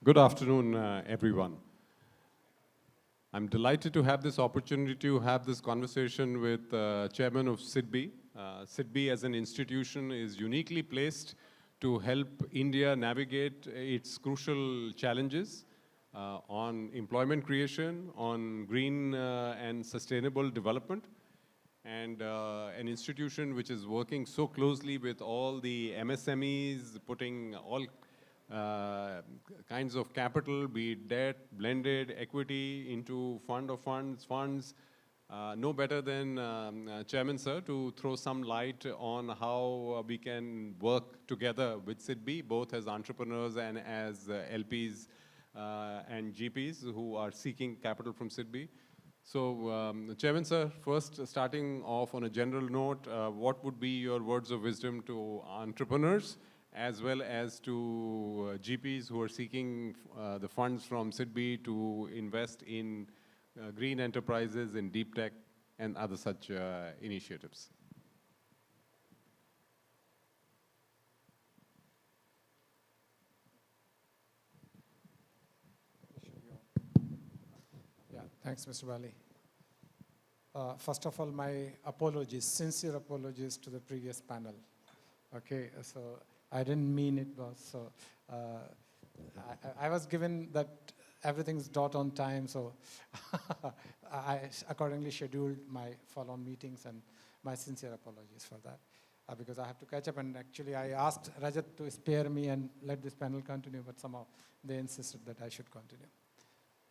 Good afternoon, everyone. I'm delighted to have this opportunity to have this conversation with Chairman of SIDBI. SIDBI as an institution is uniquely placed to help India navigate its crucial challenges on employment creation, on green and sustainable development, and an institution which is working so closely with all the MSMEs, putting all kinds of capital, be it debt, blended, equity, into fund of funds. No better than Chairman Sir to throw some light on how we can work together with SIDBI, both as entrepreneurs and as LPs and GPs who are seeking capital from SIDBI. So, Chairman Sir, first starting off on a general note, what would be your words of wisdom to entrepreneurs as well as to GPs who are seeking the funds from SIDBI to invest in green enterprises, in Deeptech, and other such initiatives? Yeah, thanks, Mr. Bali. First of all, my apologies, sincere apologies to the previous panel. Okay, so I didn't mean it was so. I was given that everything's dot on time, so I accordingly scheduled my follow-on meetings, and my sincere apologies for that, because I have to catch up. And actually, I asked Rajat to spare me and let this panel continue, but somehow they insisted that I should continue.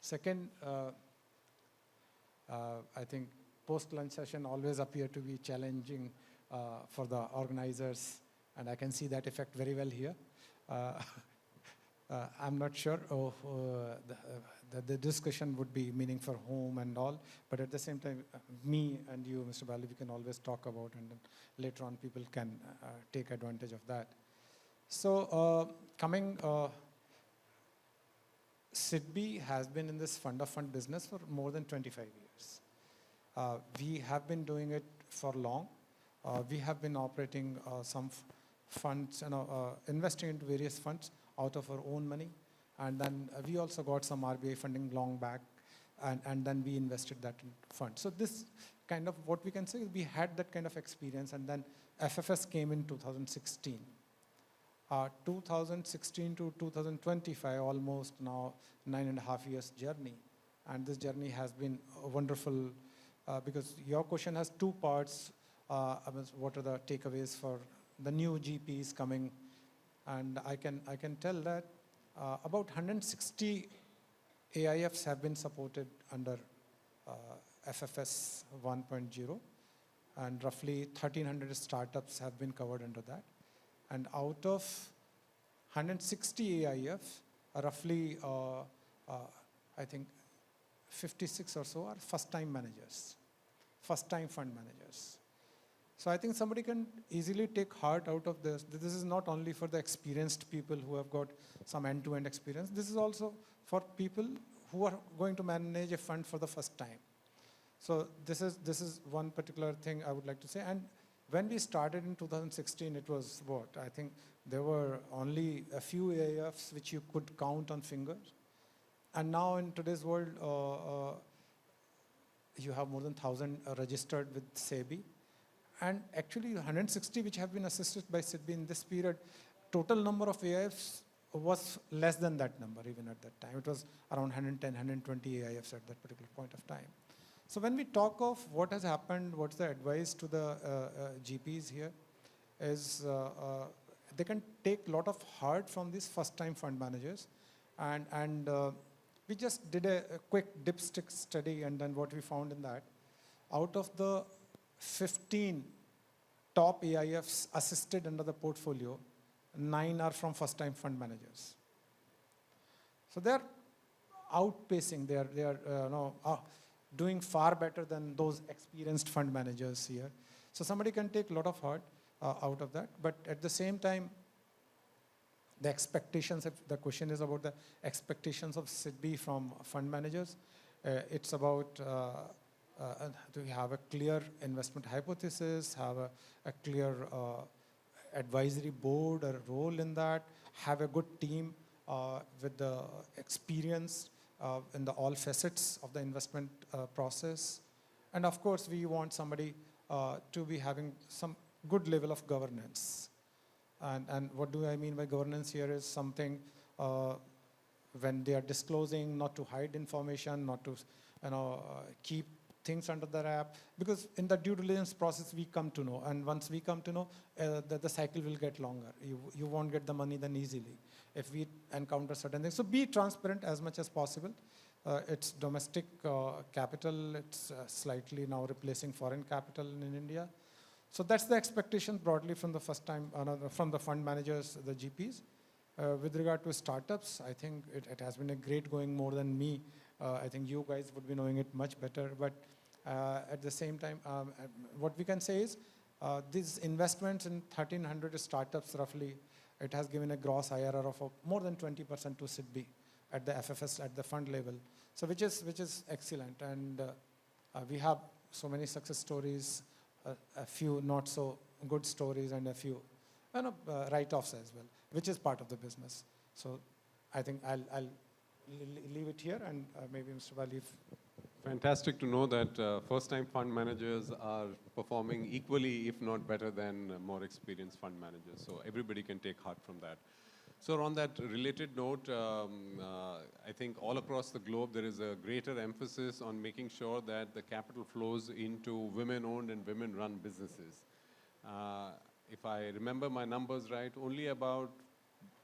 Second, I think post-lunch session always appear to be challenging for the organizers, and I can see that effect very well here. I'm not sure the discussion would be meaning for home and all, but at the same time, me and you, Mr. Bali, we can always talk about, and then later on people can take advantage of that. So SIDBI has been in this fund of fund business for more than 25 years. We have been doing it for long. We have been operating some funds, investing into various funds out of our own money. And then we also got some RBI funding long back, and then we invested that in funds. So this kind of, what we can say, we had that kind of experience, and then FFS came in 2016. 2016 to 2025, almost now 9.5 years journey. And this journey has been wonderful, because your question has two parts. What are the takeaways for the new GPs coming? And I can tell that about 160 AIFs have been supported under FFS 1.0, and roughly 1,300 startups have been covered under that. And out of 160 AIFs, roughly, I think 56 or so are first-time managers, first-time fund managers. So I think somebody can easily take heart out of this. This is not only for the experienced people who have got some end-to-end experience. This is also for people who are going to manage a fund for the first time. So this is one particular thing I would like to say. And when we started in 2016, it was what? I think there were only a few AIFs which you could count on fingers. And now in today's world, you have more than 1,000 registered with SEBI. And actually 160 which have been assisted by SIDBI in this period, total number of AIFs was less than that number even at that time. It was around 110, 120 AIFs at that particular point of time. So when we talk of what has happened, what's the advice to the GPs here, is they can take a lot of heart from these first-time fund managers. And we just did a quick dipstick study, and then what we found in that, out of the 15 top AIFs assisted under the portfolio, 9 are from first-time fund managers. So they're outpacing, they are doing far better than those experienced fund managers here. So somebody can take a lot of heart out of that, but at the same time, the expectations, if the question is about the expectations of SIDBI from fund managers, it's about do we have a clear investment hypothesis, have a clear advisory board or role in that, have a good team with the experience in all facets of the investment process. And of course, we want somebody to be having some good level of governance. And what do I mean by governance here is something when they are disclosing, not to hide information, not to keep things under the wrap, because in the due diligence process we come to know, and once we come to know, the cycle will get longer. You won't get the money then easily if we encounter certain things. So be transparent as much as possible. It's domestic capital, it's slightly now replacing foreign capital in India. So that's the expectation broadly from the from the fund managers, the GPs. With regard to startups, I think it has been a great going more than me. I think you guys would be knowing it much better. But at the same time, what we can say is these investments in 1,300 startups roughly, it has given a gross IRR of more than 20% to SIDBI at the FFS, at the fund level. So which is excellent. And we have so many success stories, a few not so good stories, and a few write-offs as well, which is part of the business. So I think I'll leave it here, and maybe Mr. Bali. Fantastic to know that first-time fund managers are performing equally, if not better than more experienced fund managers. So everybody can take heart from that. So on that related note, I think all across the globe there is a greater emphasis on making sure that the capital flows into women-owned and women-run businesses. If I remember my numbers right, only about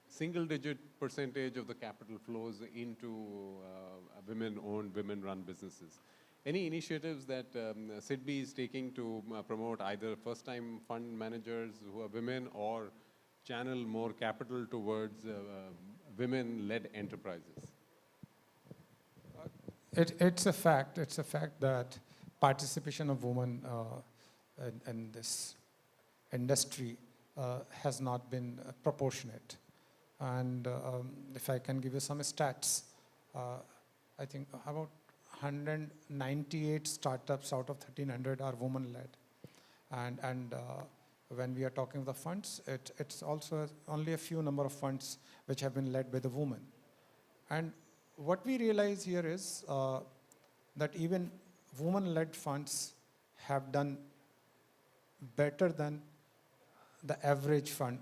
single-digit percentage of the capital flows into women-owned, women-run businesses. Any initiatives that SIDBI is taking to promote either first-time fund managers who are women or channel more capital towards women-led enterprises? It's a fact that participation of women in this industry has not been proportionate. And if I can give you some stats, I think about 198 startups out of 1,300 are women-led. And when we are talking of the funds, it's also only a few number of funds which have been led by the women. And what we realize here is that even women-led funds have done better than the average fund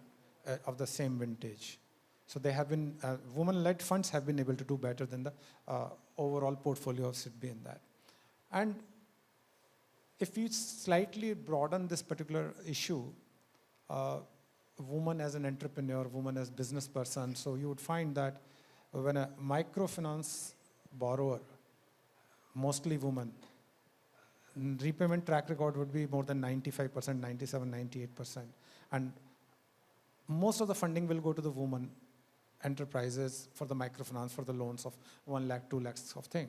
of the same vintage. So they have been, women-led funds have been able to do better than the overall portfolio of SIDBI in that. And if we slightly broaden this particular issue, woman as an entrepreneur, woman as business person, so you would find that when a microfinance borrower, mostly women, repayment track record would be more than 95%, 97, 98%. And most of the funding will go to the woman enterprises for the microfinance, for the loans of 1 lakh, 2 lakhs of thing.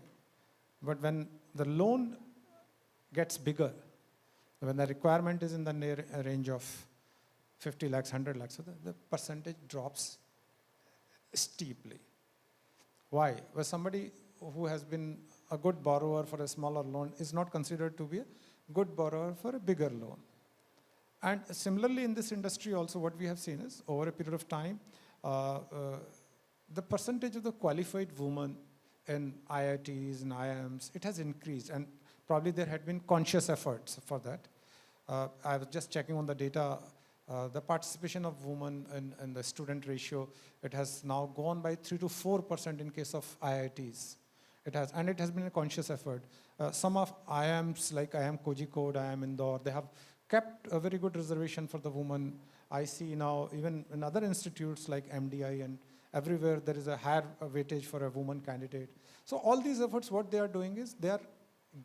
But when the loan gets bigger, when the requirement is in the range of 50 lakhs, 100 lakhs, so the percentage drops steeply. Why? Well, somebody who has been a good borrower for a smaller loan is not considered to be a good borrower for a bigger loan. And similarly in this industry also what we have seen is over a period of time, the percentage of the qualified women in IITs and IIMs, it has increased, and probably there had been conscious efforts for that. I was just checking on the data, the participation of women in the student ratio, it has now gone by 3 to 4% in case of IITs. It has been a conscious effort. Some of IIMs like IIM Kozhikode, IIM Indore, they have kept a very good reservation for the woman. I see now even in other institutes like MDI and everywhere there is a higher weightage for a woman candidate. So all these efforts, what they are doing is they are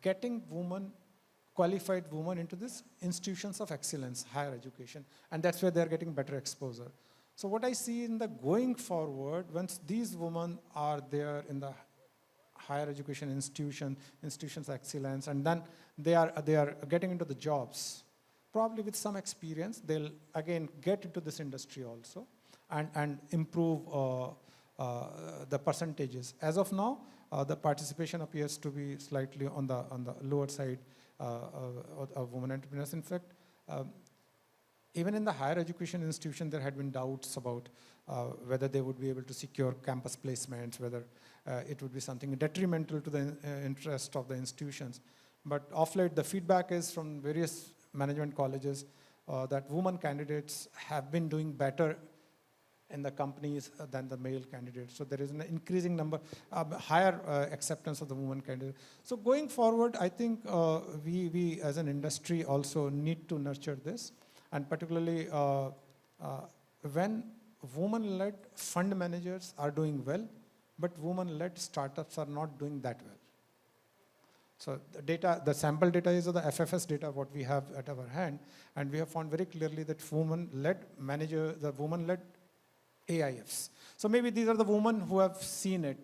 getting qualified women into these institutions of excellence, higher education, and that's where they're getting better exposure. So what I see in the going forward, once these women are there in the higher education institutions of excellence, and then they are getting into the jobs, probably with some experience, they'll again get into this industry also and improve the percentages. As of now, the participation appears to be slightly on the lower side of women entrepreneurs. In fact, even in the higher education institution, there had been doubts about whether they would be able to secure campus placements, whether it would be something detrimental to the interest of the institutions. But of late, the feedback is from various management colleges that women candidates have been doing better in the companies than the male candidates. So there is an increasing number, higher acceptance of the women candidates. So going forward, I think we as an industry also need to nurture this. And particularly when women-led fund managers are doing well, but women-led startups are not doing that well. So the data, the sample data is the FFS data, what we have at our hand, and we have found very clearly that women-led manager, the women-led AIFs. So maybe these are the women who have seen it.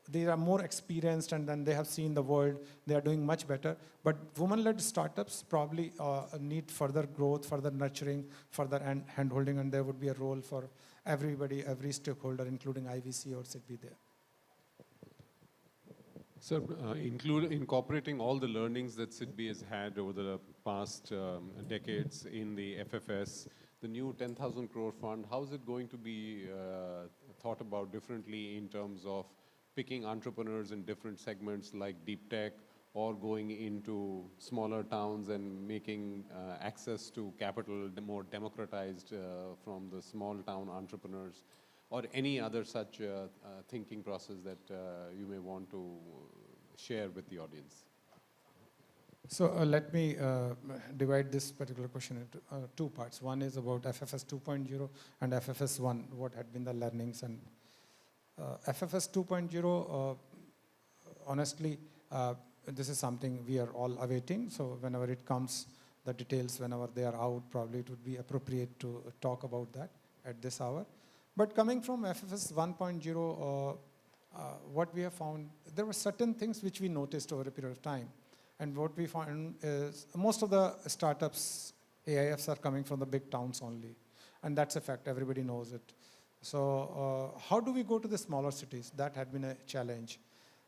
They are more experienced and then they have seen the world. They are doing much better. But women-led startups probably need further growth, further nurturing, further hand-holding, and there would be a role for everybody, every stakeholder, including IVC or SIDBI there. So incorporating all the learnings that SIDBI has had over the past decades in the FFS, the new 10,000 crore fund, how is it going to be thought about differently in terms of picking entrepreneurs in different segments like Deeptech, or going into smaller towns and making access to capital more democratized from the small town entrepreneurs, or any other such thinking process that you may want to share with the audience? So let me divide this particular question into two parts. One is about FFS 2.0 and FFS 1, what had been the learnings. And FFS 2.0, honestly, this is something we are all awaiting. So whenever it comes, the details, whenever they are out, probably it would be appropriate to talk about that at this hour. But coming from FFS 1.0, what we have found, there were certain things which we noticed over a period of time. And what we found is most of the startups, AIFs, are coming from the big towns only. And that's a fact, everybody knows it. So how do we go to the smaller cities? That had been a challenge.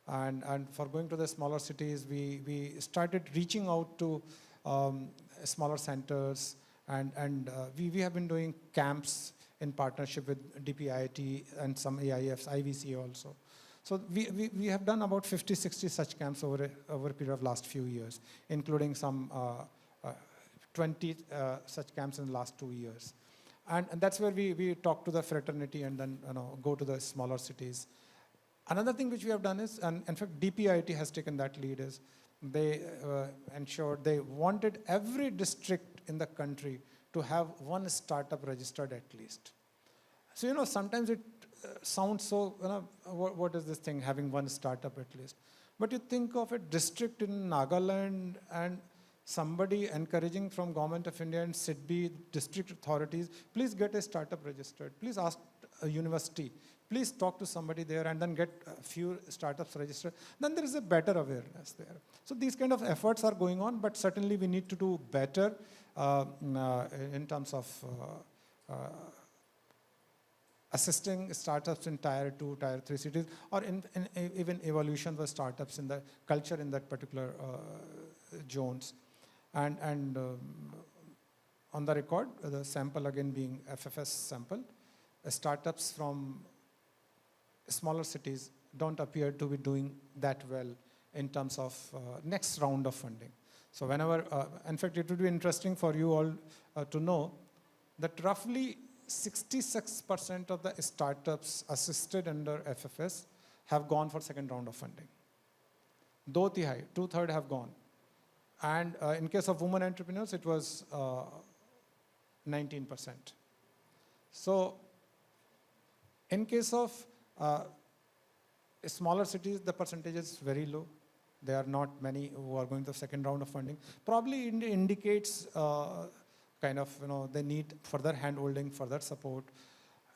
And for going to the smaller cities, we started reaching out to smaller centers. And we have been doing camps in partnership with DPIIT and some AIFs, IVC also. So we have done about 50, 60 such camps over a period of last few years, including some 20 such camps in the last 2 years. And that's where we talk to the fraternity and then go to the smaller cities. Another thing which we have done is, and in fact DPIIT has taken that lead, is they ensured they wanted every district in the country to have one startup registered at least. So sometimes it sounds so, what is this thing, having one startup at least? But you think of a district in Nagaland and somebody encouraging from Government of India and SIDBI, district authorities, please get a startup registered. Please ask a university. Please talk to somebody there and then get a few startups registered. Then there is a better awareness there. So these kind of efforts are going on, but certainly we need to do better in terms of assisting startups in Tier 2, Tier 3 cities, or even evolution of startups in the culture in that particular zones. And on the record, the sample again being FFS sample, startups from smaller cities don't appear to be doing that well in terms of next round of funding. So whenever, in fact, it would be interesting for you all to know that roughly 66% of the startups assisted under FFS have gone for second round of funding. Do tihai, 2/3 have gone. And in case of women entrepreneurs, it was 19%. So in case of smaller cities, the percentage is very low. There are not many who are going to the second round of funding. Probably indicates kind of, the need further hand-holding, further support.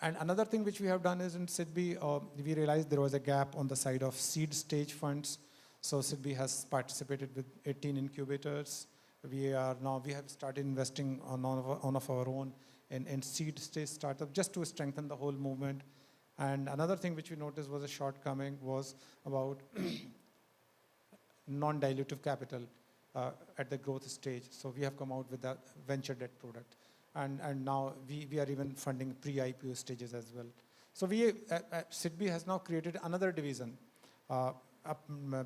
And another thing which we have done is in SIDBI, we realized there was a gap on the side of seed stage funds. So SIDBI has participated with 18 incubators. We have started investing on of our own in seed stage startup just to strengthen the whole movement. And another thing which we noticed was a shortcoming was about non-dilutive capital at the growth stage. So we have come out with a venture debt product. And now we are even funding pre-IPO stages as well. So SIDBI has now created another division.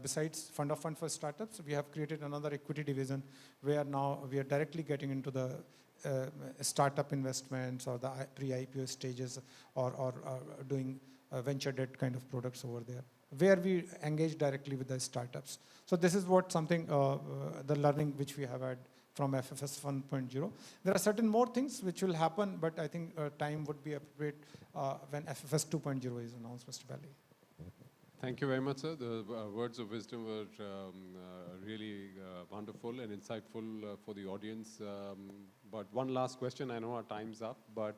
Besides fund of fund for startups, we have created another equity division where now we are directly getting into the startup investments or the pre-IPO stages or doing venture debt kind of products over there, where we engage directly with the startups. So this is what something, the learning which we have had from FFS 1.0. There are certain more things which will happen, but I think time would be appropriate when FFS 2.0 is announced, Mr. Bali. Thank you very much, sir. The words of wisdom were really wonderful and insightful for the audience. But one last question. I know our time's up, but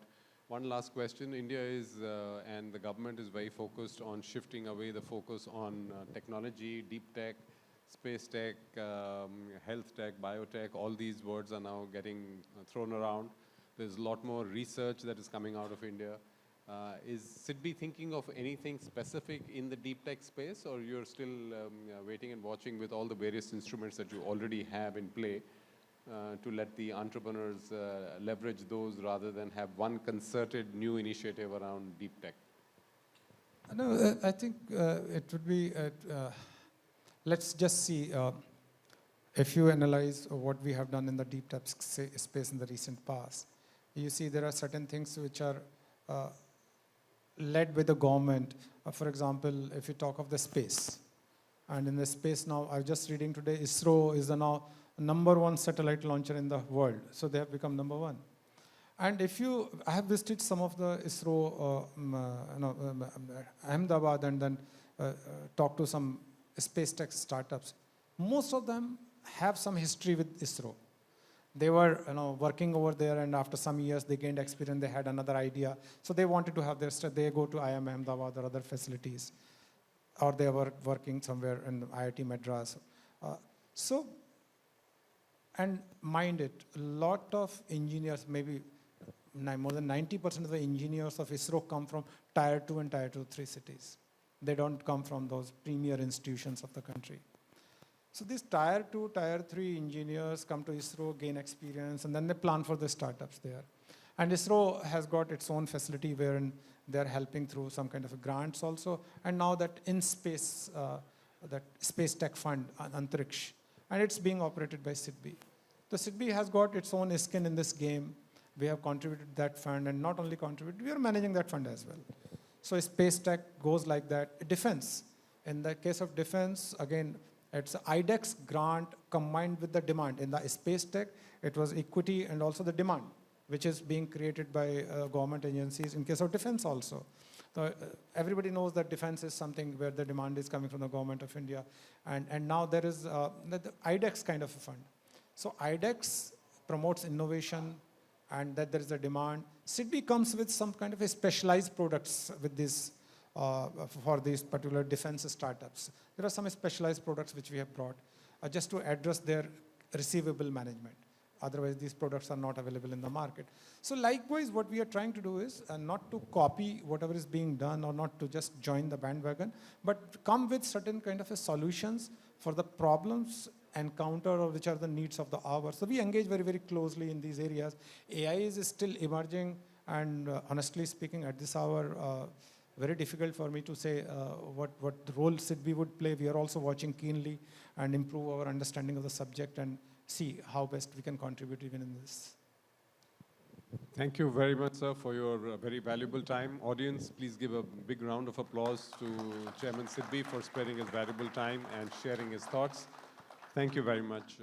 one last question. India is, and the government is very focused on shifting away the focus on technology, deep tech, space tech, health tech, biotech. All these words are now getting thrown around. There's a lot more research that is coming out of India. Is SIDBI thinking of anything specific in the deep tech space, or you're still waiting and watching with all the various instruments that you already have in play to let the entrepreneurs leverage those rather than have one concerted new initiative around deep tech? No, I think it would be, let's just see, if you analyze what we have done in the deep tech space in the recent past, you see there are certain things which are led by the government. For example, if you talk of the space, and in the space now, I was just reading today, ISRO is the now #1 satellite launcher in the world. So they have become #1. And if you, I have visited some of the ISRO, Ahmedabad, and then talked to some space tech startups. Most of them have some history with ISRO. They were working over there, and after some years they gained experience, they had another idea. So they wanted to have their they go to IIM Ahmedabad or other facilities, or they were working somewhere in IIT Madras. And mind it, a lot of engineers, maybe more than 90% of the engineers of ISRO come from Tier 2 and Tier 3 cities. They don't come from those premier institutions of the country. So these Tier 2, Tier 3 engineers come to ISRO, gain experience, and then they plan for the startups there. And ISRO has got its own facility wherein they're helping through some kind of grants also. And now that in space, that space tech fund, Antariksh, and it's being operated by SIDBI. The SIDBI has got its own skin in this game. We have contributed that fund, and not only contributed, we are managing that fund as well. So space tech goes like that. Defense, in the case of defense, again, it's IDEX grant combined with the demand. In the space tech, it was equity and also the demand, which is being created by government agencies in case of defense also. So everybody knows that defense is something where the demand is coming from the government of India. And now there is the IDEX kind of a fund. So IDEX promotes innovation, and that there is a demand. SIDBI comes with some kind of a specialized products with this, for these particular defense startups. There are some specialized products which we have brought just to address their receivable management. Otherwise, these products are not available in the market. So likewise, what we are trying to do is not to copy whatever is being done or not to just join the bandwagon, but come with certain kind of a solutions for the problems encounter or which are the needs of the hour. So we engage very, very closely in these areas. AI is still emerging, and honestly speaking, at this hour, very difficult for me to say what role SIDBI would play. We are also watching keenly and improve our understanding of the subject and see how best we can contribute even in this. Thank you very much, sir, for your very valuable time. Audience, please give a big round of applause to Chairman SIDBI for sparing his valuable time and sharing his thoughts. Thank you very much.